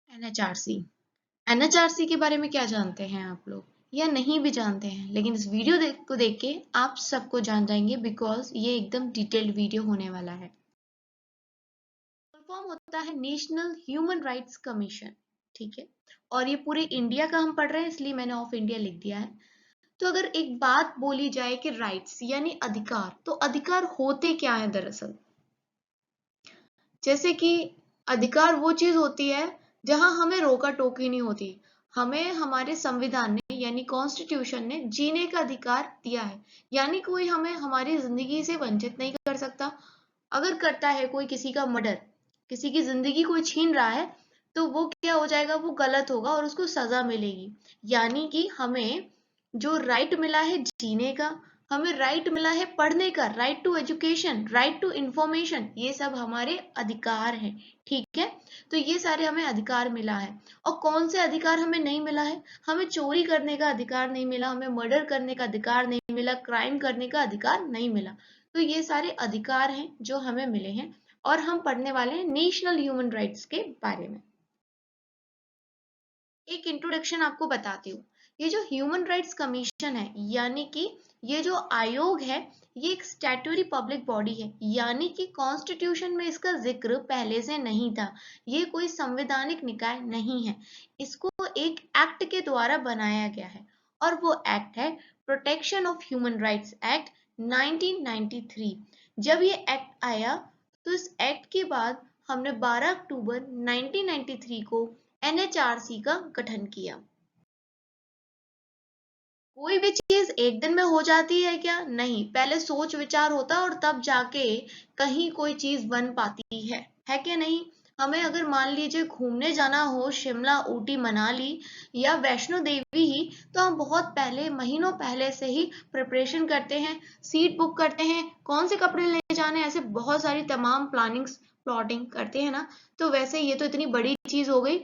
NHRC. NHRC के बारे में क्या जानते हैं आप लोग या नहीं भी जानते हैं, लेकिन इस वीडियो को देख के आप सबको जान जाएंगे बिकॉज ये एकदम डिटेल्ड वीडियो होने वाला है। फुल फॉर्म होता है नेशनल ह्यूमन राइट्स कमीशन, ठीक है। और ये पूरे इंडिया का हम पढ़ रहे हैं इसलिए मैंने ऑफ इंडिया लिख दिया है। तो अगर एक बात बोली जाए कि राइट्स यानी अधिकार, तो अधिकार होते क्या है दरअसल? जैसे कि अधिकार वो चीज होती है जहां हमें रोका टोकी नहीं होती। हमें हमारे संविधान ने यानी कॉन्स्टिट्यूशन ने जीने का अधिकार दिया है, यानी कोई हमें हमारी जिंदगी से वंचित नहीं कर सकता। अगर करता है कोई किसी का मर्डर, किसी की जिंदगी कोई छीन रहा है, तो वो क्या हो जाएगा, वो गलत होगा और उसको सजा मिलेगी। यानी कि हमें जो राइट मिला है जीने का, हमें राइट मिला है पढ़ने का, right to education, right to information, ये सब हमारे अधिकार हैं, ठीक है। तो ये सारे हमें अधिकार मिला है। और कौन से अधिकार हमें नहीं मिला है? हमें चोरी करने का अधिकार नहीं मिला, हमें मर्डर करने का अधिकार नहीं मिला, क्राइम करने का अधिकार नहीं मिला। तो ये सारे अधिकार हैं जो हमें मिले हैं और हम पढ़ने वाले हैं नेशनल ह्यूमन राइट्स के बारे में। एक इंट्रोडक्शन आपको बताती हूँ। ये जो ह्यूमन राइट्स कमीशन है, यानी कि ये जो आयोग है, ये एक स्टैट्यूटरी पब्लिक बॉडी है, यानी कि कॉन्स्टिट्यूशन में इसका जिक्र पहले से नहीं था। ये कोई संवैधानिक निकाय नहीं है, इसको एक एक्ट के द्वारा बनाया गया है और वो एक्ट है protection of human rights act 1993। जब ये एक्ट आया तो इस एक्ट के बाद हमने 12 अक्टूबर 1993 को एनएचआरसी का गठन किया। कोई भी चीज एक दिन में हो जाती है क्या? नहीं, पहले सोच विचार होता और तब जाके कहीं कोई चीज बन पाती है कि नहीं? हमें अगर मान लीजिए घूमने जाना हो शिमला, ऊटी, मनाली या वैष्णो देवी ही, तो हम बहुत पहले, महीनों पहले से ही प्रिपरेशन करते हैं, सीट बुक करते हैं, कौन से कपड़े ले जाने, ऐसे बहुत सारी तमाम प्लानिंग्स, प्लॉटिंग करते हैं ना। तो वैसे ये तो इतनी बड़ी चीज हो गई,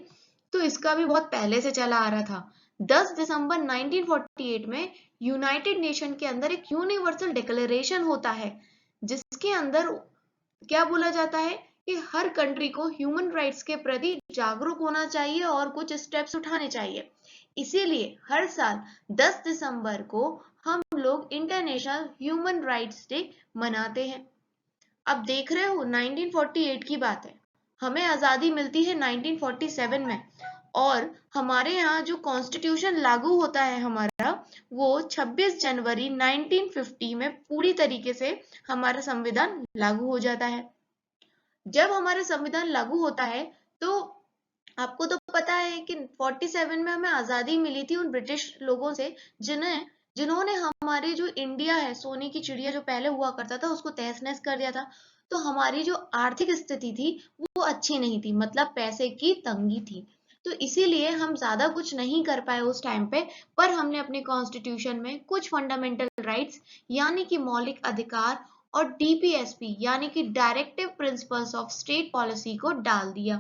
तो इसका भी बहुत पहले से चला आ रहा था। 10 दिसंबर 1948 में यूनाइटेड नेशन के अंदर एक यूनिवर्सल डिक्लेरेशन होता है, जिसके अंदर क्या बोला जाता है कि हर कंट्री को ह्यूमन राइट्स के प्रति जागरूक होना चाहिए और कुछ स्टेप्स उठाने चाहिए। इसीलिए हर साल 10 दिसंबर को हम लोग इंटरनेशनल ह्यूमन राइट्स डे मनाते हैं। अब देख रहे हो 1948 की बात है, हमें आजादी मिलती है 1947 में, और हमारे यहाँ जो कॉन्स्टिट्यूशन लागू होता है हमारा, वो 26 जनवरी 1950 में पूरी तरीके से हमारा संविधान लागू हो जाता है। जब हमारा संविधान लागू होता है तो आपको तो पता है कि 47 में हमें आजादी मिली थी उन ब्रिटिश लोगों से जिन्होंने हमारे जो इंडिया है, सोने की चिड़िया जो पहले हुआ करता था, उसको तहस नहस कर दिया था। तो हमारी जो आर्थिक स्थिति थी वो अच्छी नहीं थी, मतलब पैसे की तंगी थी। तो इसीलिए हम ज्यादा कुछ नहीं कर पाए उस टाइम पे, पर हमने अपने कॉन्स्टिट्यूशन में कुछ फंडामेंटल राइट्स यानी कि मौलिक अधिकार और डीपीएसपी यानी कि directive principles of state policy को डाल दिया।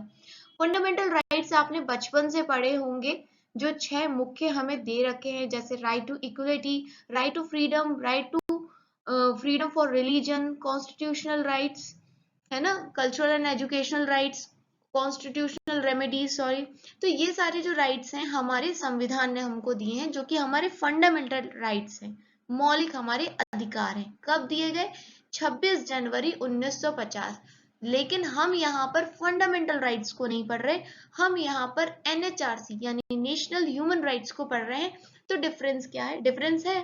फंडामेंटल राइट्स आपने बचपन से पढ़े होंगे, जो 6 मुख्य हमें दे रखे हैं, जैसे right to equality, right to freedom, right to freedom for religion, constitutional rights, है ना, cultural and educational rights, constitutional remedies, sorry. तो ये सारे जो राइट्स हैं हमारे संविधान ने हमको दिए हैं, जो कि हमारे फंडामेंटल राइट्स हैं, मौलिक हमारे अधिकार हैं। कब दिए गए? 26 जनवरी 1950। लेकिन हम यहाँ पर फंडामेंटल राइट्स को नहीं पढ़ रहे, हम यहाँ पर एनएचआरसी यानी नेशनल ह्यूमन राइट्स को पढ़ रहे हैं। तो डिफरेंस क्या है? डिफरेंस है,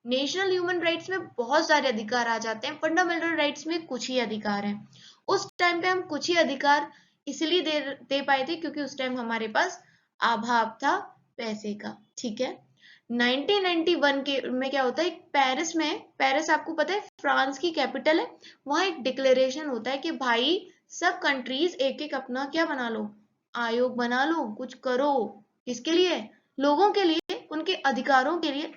नेशनल ह्यूमन राइट्स में बहुत सारे अधिकार आ जाते हैं, फंडामेंटल राइट्स में कुछ ही अधिकार हैं। उस टाइम पे हम कुछ ही अधिकार इसलिए दे पाए थे क्योंकि उस टाइम हमारे पास अभाव था पैसे का, ठीक है। 1991 के में क्या होता है, पेरिस में, पेरिस आपको पता है फ्रांस की कैपिटल है, वहां एक डिक्लेरेशन होता है कि भाई सब कंट्रीज एक एक अपना क्या बना लो, आयोग बना लो, कुछ करो। किसके लिए? लोगों के लिए, उनके अधिकारों के लिए।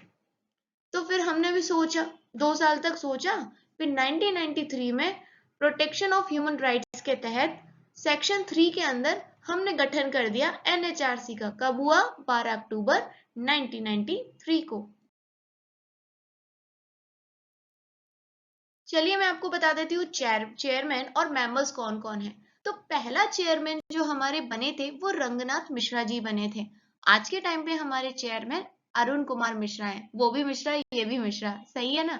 तो फिर हमने भी सोचा, 2 साल तक सोचा, फिर 1993 में प्रोटेक्शन ऑफ ह्यूमन राइट्स के तहत सेक्शन 3 के अंदर हमने गठन कर दिया एनएचआरसी का। कब हुआ? 12 अक्टूबर 1993 को। चलिए मैं आपको बता देती हूँ चेयरमैन और मेंबर्स कौन कौन है। तो पहला चेयरमैन जो हमारे बने थे वो रंगनाथ मिश्रा जी बने थे। आज के टाइम पे हमारे चेयरमैन अरुण कुमार मिश्रा हैं, वो भी मिश्रा ये भी मिश्रा, सही है ना।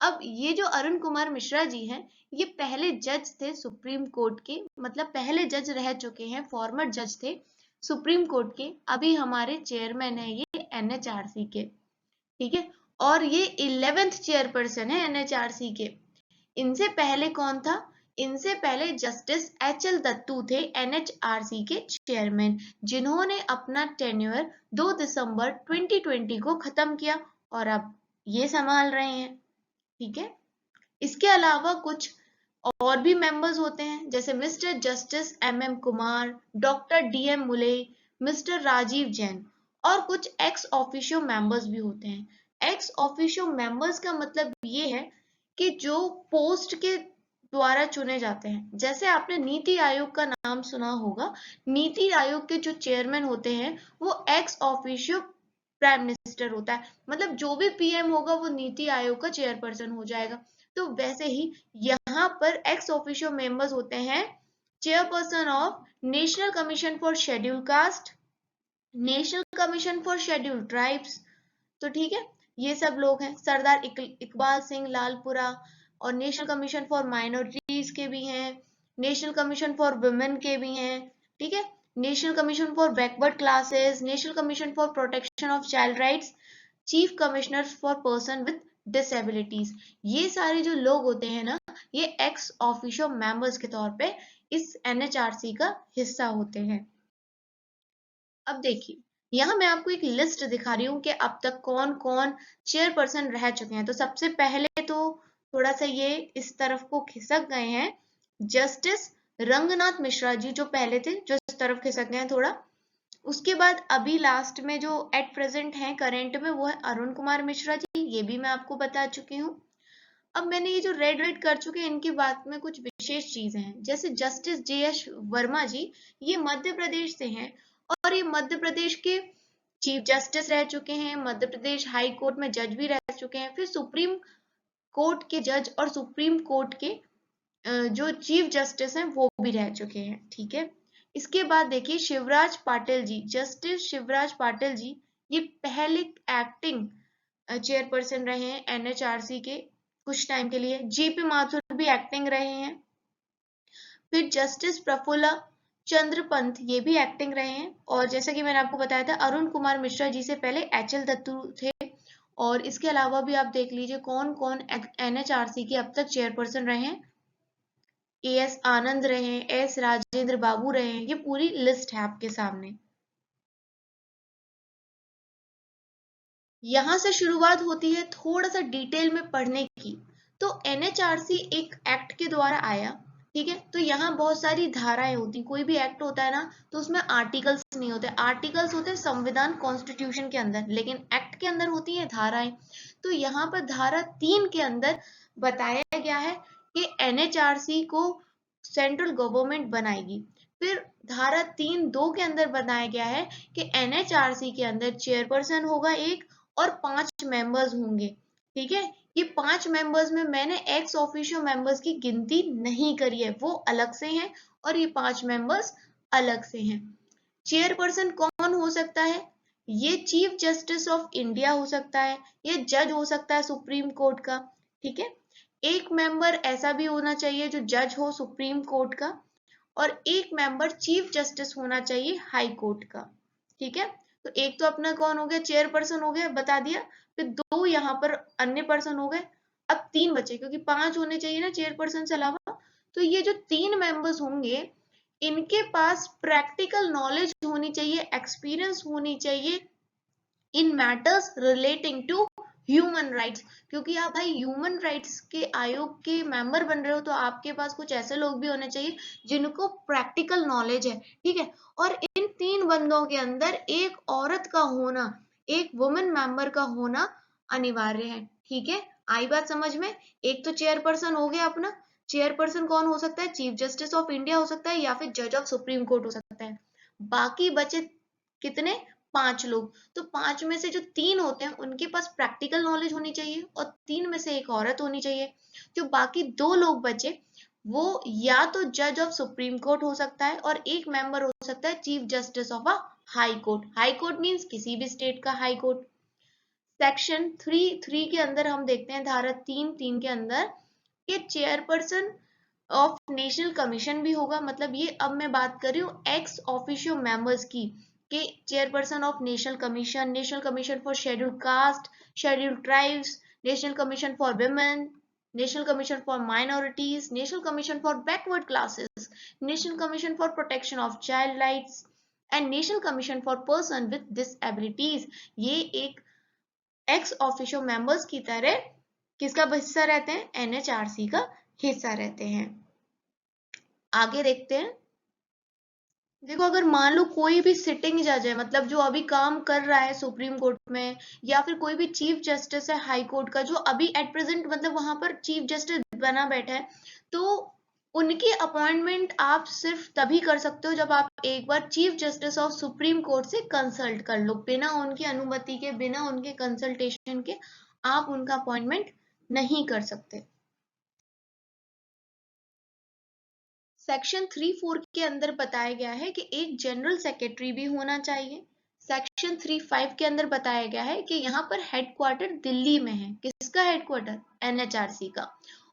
अब ये जो अरुण कुमार मिश्रा जी हैं, ये पहले जज थे सुप्रीम कोर्ट के, मतलब पहले जज रह चुके हैं, फॉर्मर जज थे सुप्रीम कोर्ट के। अभी हमारे चेयरमैन है ये एनएचआरसी के, ठीक है। और ये 11th चेयरपर्सन है एनएचआरसी के। इनसे पहले कौन था? इनसे पहले जस्टिस एचएल दत्तू थे एनएचआरसी के चेयरमैन, जिन्होंने अपना टेन्योर 2 दिसंबर 2020 को खत्म किया और अब ये संभाल रहे हैं, ठीक है। इसके अलावा कुछ और भी मेंबर्स होते हैं, जैसे mister justice MM Kumar, doctor DM Mule, mister Rajeev Jain, और कुछ एक्स ऑफिशियो मेंबर्स भी होते हैं। एक्स ऑफिशियो मेंबर्स का मतलब ये है कि जो पोस्ट के द्वारा चुने जाते हैं। जैसे आपने नीति आयोग का नाम सुना होगा, नीति आयोग के जो चेयरमैन होते हैं वो एक्स ऑफिशियो प्राइम मिनिस्टर होता है, मतलब जो भी पीएम होगा वो नीति आयोग का चेयरपर्सन हो जाएगा। तो वैसे ही यहाँ पर एक्स ऑफिशियो मेंबर्स होते हैं chairperson of national commission for schedule caste, national commission for schedule tribes, तो ठीक है, ये सब लोग हैं। सरदार इकबाल सिंह लालपुरा, और नेशनल कमीशन फॉर माइनॉरिटीज के भी हैं, नेशनल कमीशन फॉर वुमेन के भी हैं, ठीक है, national commission for backward classes, national commission for protection of child rights, chief commissioner for person with disabilities. ये सारे जो लोग होते हैं ना, ये एक्स ऑफिशियो मेंबर्स के तौर पे इस एनएचआरसी का हिस्सा होते हैं। अब देखिए, यहाँ मैं आपको एक लिस्ट दिखा रही हूँ कि अब तक कौन कौन चेयरपर्सन रह चुके हैं। तो सबसे पहले तो थोड़ा सा ये इस तरफ को खिसक गए हैं, जस्टिस रंगनाथ मिश्रा जी जो पहले थे, जो इस तरफ खिसक गए हैं थोड़ा। उसके बाद अभी लास्ट में जो एट प्रेजेंट है करंट में, वो है अरुण कुमार मिश्रा जी, ये भी मैं आपको बता चुकी हूँ। अब मैंने ये जो रेड रेड कर चुके हैं, इनकी बात में कुछ विशेष चीजें हैं। जैसे जस्टिस जेएस वर्मा जी, ये मध्य प्रदेश से हैं और ये मध्य प्रदेश के चीफ जस्टिस रह चुके हैं, मध्य प्रदेश हाई कोर्ट में जज भी रह चुके हैं, फिर सुप्रीम कोर्ट के जज और सुप्रीम कोर्ट के जो चीफ जस्टिस हैं वो भी रह चुके हैं, ठीक है। इसके बाद देखिए शिवराज पाटिल जी, जस्टिस शिवराज पाटिल जी, ये पहले एक्टिंग चेयरपर्सन रहे हैं एनएचआरसी के कुछ टाइम के लिए। जीपी माथुर भी एक्टिंग रहे हैं। फिर जस्टिस प्रफुल्ल चंद्र पंत, ये भी एक्टिंग रहे हैं। और जैसा कि मैंने आपको बताया था, अरुण कुमार मिश्रा जी से पहले एचएल दत्तू थे। और इसके अलावा भी आप देख लीजिए कौन कौन एनएचआरसी के अब तक चेयरपर्सन रहे हैं। एएस आनंद रहे हैं, एस राजेंद्र बाबू रहे हैं, ये पूरी लिस्ट है आपके सामने। यहां से शुरुआत होती है थोड़ा सा डिटेल में पढ़ने की। तो एनएचआरसी एक एक्ट के द्वारा आया, ठीक है। तो यहाँ बहुत सारी धाराएं होती, कोई भी एक्ट होता है ना तो उसमें आर्टिकल्स नहीं होते, आर्टिकल्स होते हैं संविधान कॉन्स्टिट्यूशन के अंदर, लेकिन एक्ट के अंदर होती है धाराएं। तो यहाँ पर धारा 3 के अंदर बताया गया है कि एनएचआरसी को सेंट्रल गवर्नमेंट बनाएगी। फिर धारा 3(2) के अंदर बताया गया है कि एनएचआरसी के अंदर चेयरपर्सन होगा एक और 5 मेंबर्स होंगे, ठीक है। ये 5 मेंबर्स में मैंने एक्स ऑफिशियो मेंबर्स की गिनती नहीं करी है, वो अलग से हैं और ये 5 मेंबर्स अलग से हैं। चेयरपर्सन कौन हो सकता है? ये चीफ जस्टिस ऑफ इंडिया हो सकता है, ये जज हो सकता है सुप्रीम कोर्ट का, ठीक है। एक मेंबर ऐसा भी होना चाहिए जो जज हो सुप्रीम कोर्ट का, और एक मेंबर चीफ जस्टिस होना चाहिए हाई कोर्ट का, ठीक है। तो एक तो अपना कौन हो गया, चेयरपर्सन हो गया, बता दिया। फिर 2 यहाँ पर अन्य पर्सन हो गए। अब 3 बचे, क्योंकि 5 होने चाहिए ना चेयरपर्सन से अलावा। तो ये जो 3 मेंबर्स होंगे, इनके पास प्रैक्टिकल नॉलेज होनी चाहिए, एक्सपीरियंस होनी चाहिए in matters relating to human rights. क्योंकि आप भाई ह्यूमन राइट्स के आयोग के मेंबर बन रहे हो, तो आपके पास कुछ ऐसे लोग भी होने चाहिए जिनको प्रैक्टिकल नॉलेज है, ठीक है। और इन 3 बंदों के अंदर एक औरत का होना, एक वुमेन मेंबर का होना अनिवार्य है, ठीक है। आई बात समझ में? एक तो चेयरपर्सन हो गया अपना, चेयरपर्सन कौन हो सकता है? चीफ जस्टिस ऑफ इंडिया हो सकता है या फिर जज ऑफ सुप्रीम कोर्ट हो सकता है। बाकी बचे कितने? 5 लोग। तो 5 में से जो 3 होते हैं उनके पास प्रैक्टिकल नॉलेज होनी चाहिए और 3 में से एक औरत होनी चाहिए। जो बाकी 2 लोग बचे, वो या तो जज ऑफ सुप्रीम कोर्ट हो सकता है और एक मेंबर हो सकता है chief justice of a high court. High court means किसी भी स्टेट का हाई कोर्ट। सेक्शन 3(3) के अंदर हम देखते हैं, धारा 3(3) के अंदर कि चेयरपर्सन ऑफ नेशनल कमीशन भी होगा। मतलब ये अब मैं बात कर रही हूँ एक्स ऑफिशियो मेंबर्स की, कि chairperson of national commission for scheduled caste, scheduled tribes, national commission for women, national commission for minorities, national commission for backward classes, national commission for protection of child rights and national commission for person with डिसएबिलिटीज। ये एक ex officio members की तरह किसका हिस्सा रहते हैं? NHRC का हिस्सा रहते हैं। आगे देखते हैं। देखो, अगर मान लो कोई भी सिटिंग जज है, मतलब जो अभी काम कर रहा है सुप्रीम कोर्ट में, या फिर कोई भी चीफ जस्टिस है हाई कोर्ट का जो अभी एट प्रेजेंट मतलब वहां पर चीफ जस्टिस बना बैठा है, तो उनकी अपॉइंटमेंट आप सिर्फ तभी कर सकते हो जब आप एक बार chief justice of supreme court से कंसल्ट कर लो। बिना उनकी अनुमति के, बिना उनके कंसल्टेशन के आप उनका अपॉइंटमेंट नहीं कर सकते। सेक्शन 3(4) के अंदर बताया गया है कि एक जनरल सेक्रेटरी भी होना चाहिए। सेक्शन 3(5) के अंदर बताया गया है कि यहाँ पर हेडक्वार्टर दिल्ली में है। किसका हेडक्वार्टर? एनएचआरसी का।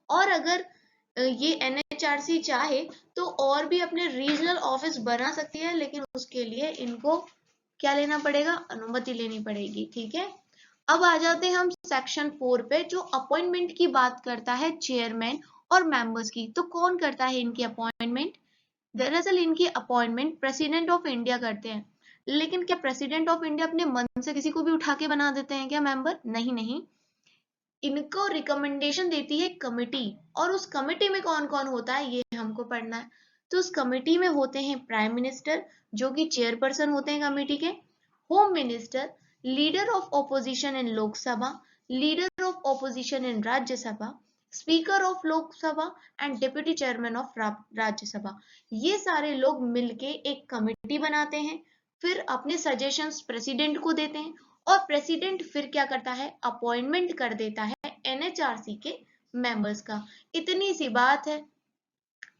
और अगर ये एनएचआरसी चाहे तो और भी अपने रीजनल ऑफिस बना सकती है, लेकिन उसके लिए इनको क्या लेना पड़ेगा? अनुमति लेनी पड़ेगी। ठीक है, अब आ जाते हैं हम सेक्शन 4 पे, जो अपॉइंटमेंट की बात करता है चेयरमैन और मेंबर्स की। तो कौन करता है इनकी अपॉइंटमेंट? दरअसल इनकी अपॉइंटमेंट प्रेसिडेंट ऑफ इंडिया करते हैं। लेकिन क्या प्रेसिडेंट ऑफ इंडिया अपने मन से किसी को भी उठा के बना देते हैं क्या मेंबर? नहीं नहीं, इनको रिकमेंडेशन देती है कमिटी, और उस कमिटी में कौन कौन होता है ये हमको पढ़ना है। तो उस कमिटी में होते हैं प्राइम मिनिस्टर, जो कि चेयरपर्सन होते हैं कमिटी के, home minister, leader of opposition in Lok Sabha, leader of opposition in Rajya Sabha, speaker of Lok Sabha and deputy chairman of Rajya Sabha. ये सारे लोग मिलके एक कमिटी बनाते हैं, फिर अपने सजेशंस प्रेसिडेंट को देते हैं, और प्रेसिडेंट फिर क्या करता है? अपॉइंटमेंट कर देता है एनएचआरसी के मेंबर्स का। इतनी सी बात है।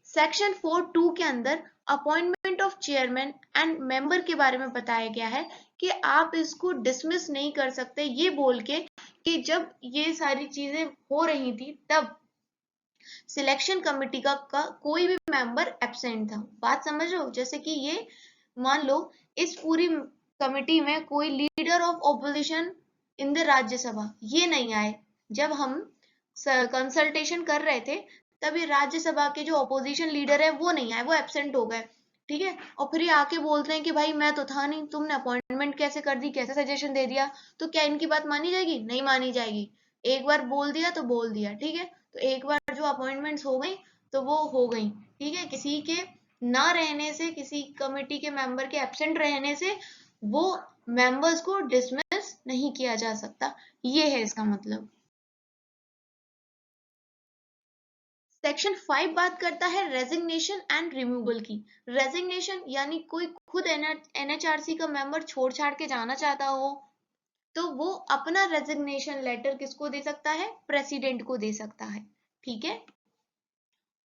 सेक्शन 4(2) के अंदर appointment of chairman and member के बारे में बताया गया है कि आप इसको डिसमिस नहीं कर सकते ये बोल के कि जब ये सारी चीजें हो रही थी तब सिलेक्शन कमेटी का कोई भी मेंबर एब्सेंट था। बात समझ रहे हो? जैसे कि ये मान लो इस पूरी कमेटी में कोई leader of opposition in the Rajya Sabha ये नहीं आए, जब हम कंसल्टेशन कर रहे थे तब ये राज्यसभा के जो ऑपोजिशन लीडर है वो नहीं आए, वो एब्सेंट हो गए। ठीक है, और फिर ये आके बोलते हैं कि भाई मैं तो था नहीं, तुमने अपॉइंटमेंट कैसे कर दी, कैसे सजेशन दे दिया? तो क्या इनकी बात मानी जाएगी? नहीं मानी जाएगी। एक बार बोल दिया तो बोल दिया। ठीक है, तो एक बार जो अपॉइंटमेंट्स हो गई तो वो हो गई। ठीक है, किसी के ना रहने से, किसी कमेटी के मेंबर के एब्सेंट रहने से वो मेंबर्स को डिसमिस नहीं किया जा सकता। ये है इसका मतलब। सेक्शन 5 बात करता है रेजिग्नेशन एंड रिमूवल की। रेजिग्नेशन यानी कोई खुद एनएचआरसी का मेंबर छोड़ छाड़ के जाना चाहता हो तो वो अपना रेजिग्नेशन लेटर किसको दे सकता है? प्रेसिडेंट को दे सकता है। ठीक है,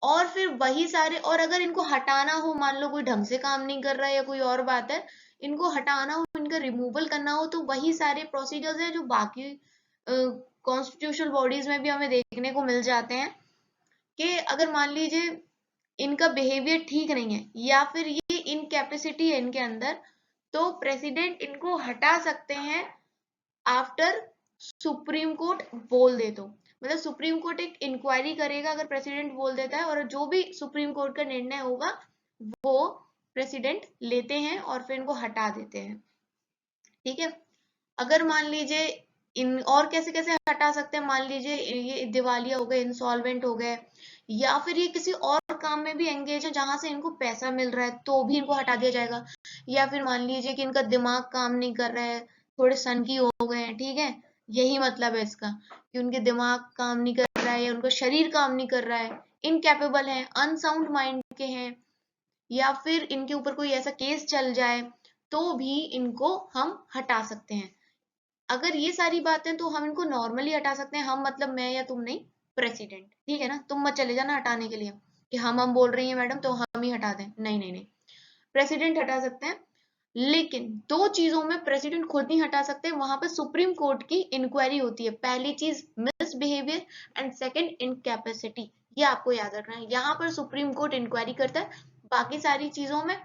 और फिर वही सारे, और अगर इनको हटाना हो, मान लो कोई ढंग से काम नहीं कर रहा है या कोई और बात है, इनको हटाना हो, इनका रिमूवल करना हो, तो वही सारे प्रोसीजर्स हैं जो बाकी कॉन्स्टिट्यूशनल बॉडीज में भी हमें देखने को मिल जाते हैं। कि अगर मान लीजिए इनका बिहेवियर ठीक नहीं है या फिर ये इनकैपेसिटी है इनके अंदर, तो प्रेसिडेंट इनको हटा सकते हैं आफ्टर सुप्रीम कोर्ट बोल दे तो। मतलब सुप्रीम कोर्ट एक इंक्वायरी करेगा अगर प्रेसिडेंट बोल देता है, और जो भी सुप्रीम कोर्ट का निर्णय होगा वो प्रेसिडेंट लेते हैं और फिर इनको हटा देते हैं। ठीक है, अगर मान लीजिए इन और कैसे कैसे हटा सकते हैं, मान लीजिए ये दिवालिया हो गए, इंसॉल्वेंट हो गए, या फिर ये किसी और काम में भी एंगेज है जहां से इनको पैसा मिल रहा है तो भी इनको हटा दिया जाएगा। या फिर मान लीजिए कि इनका दिमाग काम नहीं कर रहा है, थोड़े सनकी हो गए हैं। ठीक है, यही मतलब है इसका, कि उनके दिमाग काम नहीं कर रहा है या उनका शरीर काम नहीं कर रहा है, इनकैपेबल है, अनसाउंड माइंड के हैं, या फिर इनके ऊपर कोई ऐसा केस चल जाए तो भी इनको हम हटा सकते हैं। अगर ये सारी बातें तो हम इनको नॉर्मली हटा सकते हैं, हम मतलब मैं या तुम नहीं, प्रेसिडेंट। ठीक है ना, तुम मत चले जाना हटाने के लिए। कि हम बोल रही हैं मैडम तो हम ही हटा दें, नहीं नहीं नहीं, प्रेसिडेंट हटा सकते हैं। लेकिन दो चीजों में प्रेसिडेंट खुद नहीं हटा सकते, वहां पर सुप्रीम कोर्ट की इंक्वायरी होती है। पहली चीज मिसबिहेवियर एंड सेकंड इनकैपेसिटी, ये आपको याद रखना है। यहाँ पर सुप्रीम कोर्ट इंक्वायरी करता है, बाकी सारी चीजों में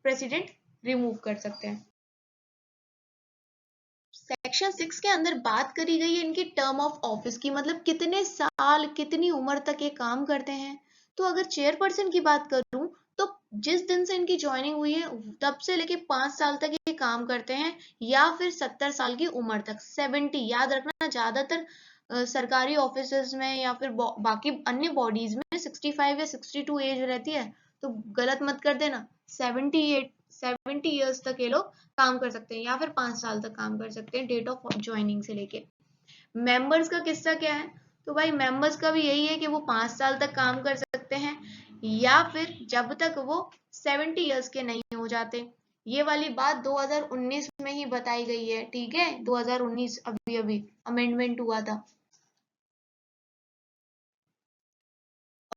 प्रेसिडेंट रिमूव कर सकते हैं। सेक्शन 6 के अंदर बात करी गई है इनकी टर्म ऑफ ऑफिस की, मतलब कितने साल कितनी उम्र तक ये काम करते हैं। तो अगर चेयरपर्सन की बात करूं तो जिस दिन से इनकी ज्वाइनिंग हुई है तब से लेके 5 साल तक ये काम करते हैं, या फिर 70 साल की उम्र तक। 70 याद रखना, ज्यादातर सरकारी ऑफिस में या फिर बाकी अन्य बॉडीज में 65 या 62 एज रहती है, तो गलत मत कर देना। 70 ईयर्स तक ये लोग काम कर सकते हैं, या फिर 5 साल तक काम कर सकते हैं डेट ऑफ ज्वाइनिंग से लेके। मेंबर्स का किस्सा क्या है, तो भाई मेंबर्स का भी यही है कि वो 5 साल तक काम कर सकते हैं, या फिर जब तक वो 70 ईयर्स के नहीं हो जाते। ये वाली बात 2019 में ही बताई गई है, ठीक है, 2019 अभी अभी अमेंडमेंट हुआ था।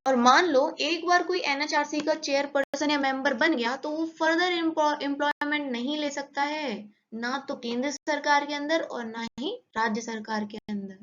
और मान लो एक बार कोई एनएचआरसी का चेयरपर्सन या मेंबर बन गया तो वो फर्दर एम्प्लॉयमेंट नहीं ले सकता है, ना तो केंद्र सरकार के अंदर और ना ही राज्य सरकार के अंदर।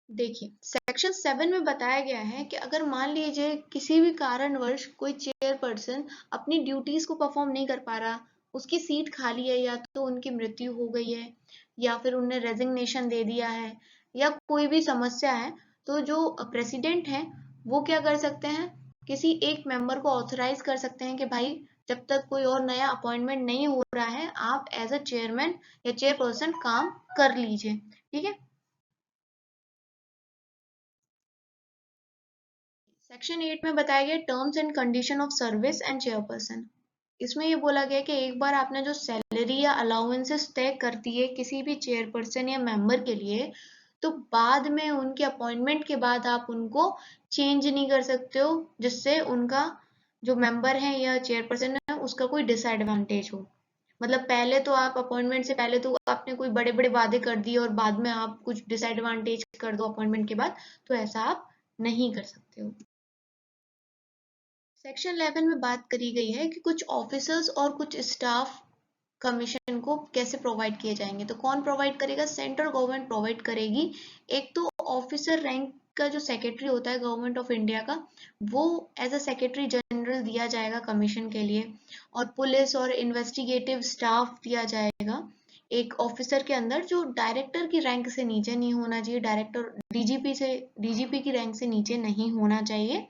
देखिए सेक्शन 7 में बताया गया है कि अगर मान लीजिए किसी भी कारणवश कोई चेयरपर्सन अपनी ड्यूटीज को परफॉर्म नहीं कर पा रहा, उसकी सीट खाली है, या तो उनकी मृत्यु हो गई है, या फिर उनने रेजिग्नेशन दे दिया है, या कोई भी समस्या है, तो जो प्रेसिडेंट है वो क्या कर सकते हैं, किसी एक मेंबर को ऑथराइज कर सकते हैं कि भाई जब तक कोई और नया अपॉइंटमेंट नहीं हो रहा है आप एज अ चेयरमैन या चेयरपर्सन काम कर लीजिए, ठीक है। सेक्शन 8 में बताया गया terms and condition of service and chairperson. इसमें ये बोला गया कि एक बार आपने जो सैलरी या अलाउंसेस तय करती है किसी भी चेयरपर्सन या मेंबर के लिए, तो बाद में उनके अपॉइंटमेंट के बाद आप उनको चेंज नहीं कर सकते हो, जिससे उनका जो मेंबर है या चेयरपर्सन है उसका कोई डिसएडवांटेज हो। मतलब पहले तो आप अपॉइंटमेंट से पहले तो आपने कोई बड़े बड़े वादे कर दिए और बाद में आप कुछ डिसएडवांटेज कर दो अपॉइंटमेंट के बाद, तो ऐसा आप नहीं कर सकते हो। सेक्शन 11 में बात करी गई है कि कुछ ऑफिसर्स और कुछ स्टाफ कमीशन को कैसे प्रोवाइड किए जाएंगे। तो कौन प्रोवाइड करेगा, सेंट्रल गवर्नमेंट प्रोवाइड करेगी। एक तो ऑफिसर रैंक का जो सेक्रेटरी होता है गवर्नमेंट ऑफ इंडिया का, वो एज अ सेक्रेटरी जनरल दिया जाएगा कमीशन के लिए, और पुलिस और इन्वेस्टिगेटिव स्टाफ दिया जाएगा एक ऑफिसर के अंदर, जो डायरेक्टर की रैंक से नीचे नहीं होना चाहिए, डायरेक्टर डीजीपी की रैंक से नीचे नहीं होना चाहिए।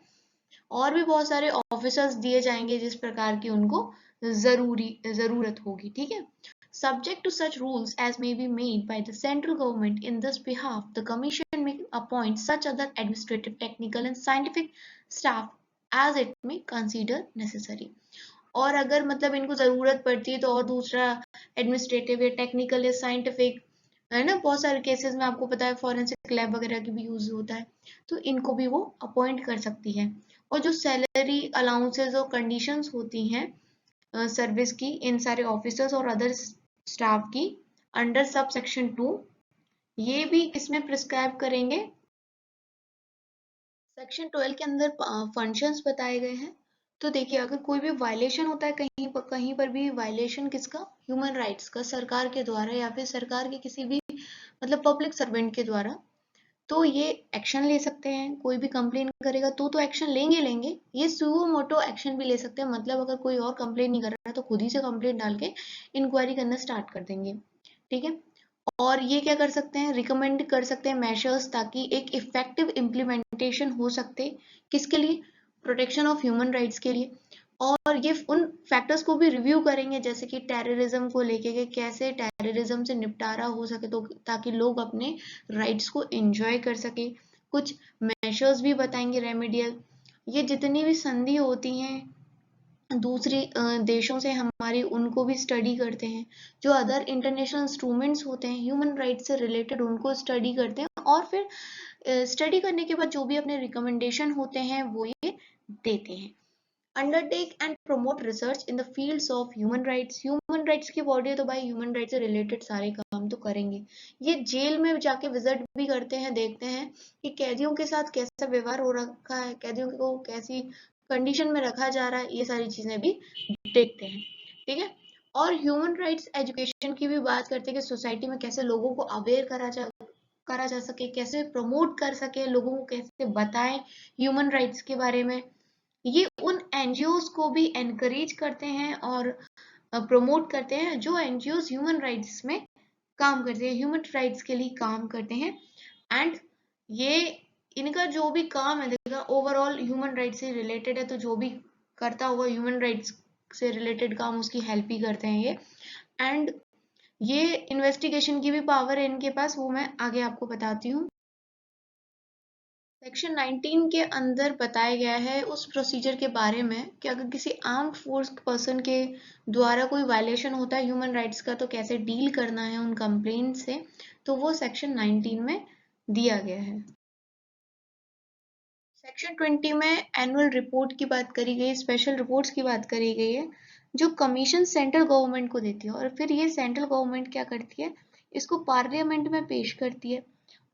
और भी बहुत सारे ऑफिसर्स दिए जाएंगे जिस प्रकार की उनको जरूरत होगी, ठीक है। Subject to such rules as may be made by the central government in this behalf, the Commission may appoint such other administrative, technical and scientific staff as it may consider necessary. और अगर मतलब इनको जरूरत पड़ती है तो और दूसरा एडमिनिस्ट्रेटिव या टेक्निकल या साइंटिफिक, है ना, बहुत सारे केसेस में आपको पता है फॉरेंसिक लैब वगैरह की भी यूज होता है, तो इनको भी वो अपॉइंट कर सकती है। और जो सैलरी अलाउंसेस और कंडीशंस होती हैं सर्विस की इन सारे ऑफिसर्स और अदर स्टाफ की अंडर सब सेक्शन 2, ये भी इसमें प्रिस्क्राइब करेंगे। सेक्शन 12 के अंदर फंक्शंस बताए गए हैं। तो देखिए अगर कोई भी वायलेशन होता है कहीं पर भी वायलेशन किसका, ह्यूमन राइट्स का, सरकार के द्वारा या फिर सरकार के किसी भी मतलब पब्लिक सर्वेंट के द्वारा, तो ये एक्शन ले सकते हैं। कोई भी कंप्लेन करेगा तो एक्शन लेंगे। ये सुओ मोटो एक्शन भी ले सकते हैं, मतलब अगर कोई और कंप्लेन नहीं कर रहा है तो खुद ही से कंप्लेन डाल के इंक्वायरी करना स्टार्ट कर देंगे, ठीक है। और ये क्या कर सकते हैं, रिकमेंड कर सकते हैं मेजर्स, ताकि एक इफेक्टिव इम्प्लीमेंटेशन हो सकते, किसके लिए, प्रोटेक्शन ऑफ ह्यूमन राइट्स के लिए। और ये उन फैक्टर्स को भी रिव्यू करेंगे जैसे कि टेररिज्म को लेके कि कैसे टेररिज्म से निपटारा हो सके, तो ताकि लोग अपने राइट्स को एंजॉय कर सके। कुछ मेजर्स भी बताएंगे रेमेडियल। ये जितनी भी संधि होती हैं दूसरी देशों से हमारी, उनको भी स्टडी करते हैं। जो अदर इंटरनेशनल इंस्ट्रूमेंट्स होते हैं ह्यूमन राइट्स से रिलेटेड उनको स्टडी करते हैं, और फिर स्टडी करने के बाद जो भी अपने रिकमेंडेशन होते हैं वो ये देते हैं। Undertake and promote research in the fields of human rights. Human rights की बॉडी है तो भाई ह्यूमन राइट्स से रिलेटेड सारे काम तो करेंगे। ये जेल में जाके विजिट भी करते हैं, देखते हैं कि कैदियों के साथ कैसा व्यवहार हो रखा है, कैदियों को कैसी कंडीशन में रखा जा रहा है, ये सारी चीजें भी देखते हैं। ठीक है, और ह्यूमन राइट्स एजुकेशन की भी बात करते हैं कि सोसाइटी में कैसे लोगों को अवेयर करा जा सके, कैसे प्रमोट कर सके, लोगों को कैसे बताएं ह्यूमन राइट्स के बारे में। ये उन एनजीओज को भी एनकरेज करते हैं और प्रमोट करते हैं जो एनजीओज ह्यूमन राइट्स में काम करते हैं, ह्यूमन राइट्स के लिए काम करते हैं। एंड ये इनका जो भी काम है देखा ओवरऑल ह्यूमन राइट्स से रिलेटेड है, तो जो भी करता हुआ ह्यूमन राइट्स से रिलेटेड काम उसकी हेल्प ही करते हैं ये। एंड ये इन्वेस्टिगेशन की भी पावर है इनके पास, वो मैं आगे आपको बताती हूँ। सेक्शन 19 के अंदर बताया गया है उस प्रोसीजर के बारे में कि अगर किसी आर्म्ड फोर्स पर्सन के द्वारा कोई वायलेशन होता है ह्यूमन राइट्स का तो कैसे डील करना है उन कंप्लेंट से, तो वो सेक्शन 19 में दिया गया है। सेक्शन 20 में एनुअल रिपोर्ट की बात करी गई, स्पेशल रिपोर्ट्स की बात करी गई है जो कमीशन सेंट्रल गवर्नमेंट को देती है, और फिर ये सेंट्रल गवर्नमेंट क्या करती है, इसको पार्लियामेंट में पेश करती है।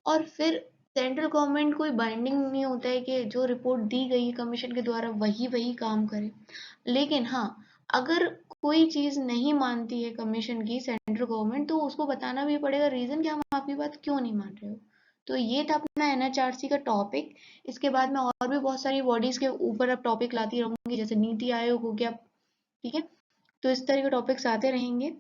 और फिर सेंट्रल गवर्नमेंट कोई बाइंडिंग नहीं होता है कि जो रिपोर्ट दी गई कमीशन के द्वारा वही काम करे। लेकिन हाँ, अगर कोई चीज नहीं मानती है कमीशन की सेंट्रल गवर्नमेंट तो उसको बताना भी पड़ेगा रीजन कि हम आपकी बात क्यों नहीं मान रहे हो। तो ये था अपना एनएचआरसी का टॉपिक। इसके बाद मैं और भी बहुत सारी बॉडीज के ऊपर अब टॉपिक लाती रहूंगी, जैसे नीति आयोग हो गया। ठीक है, तो इस तरह के टॉपिक्स आते रहेंगे।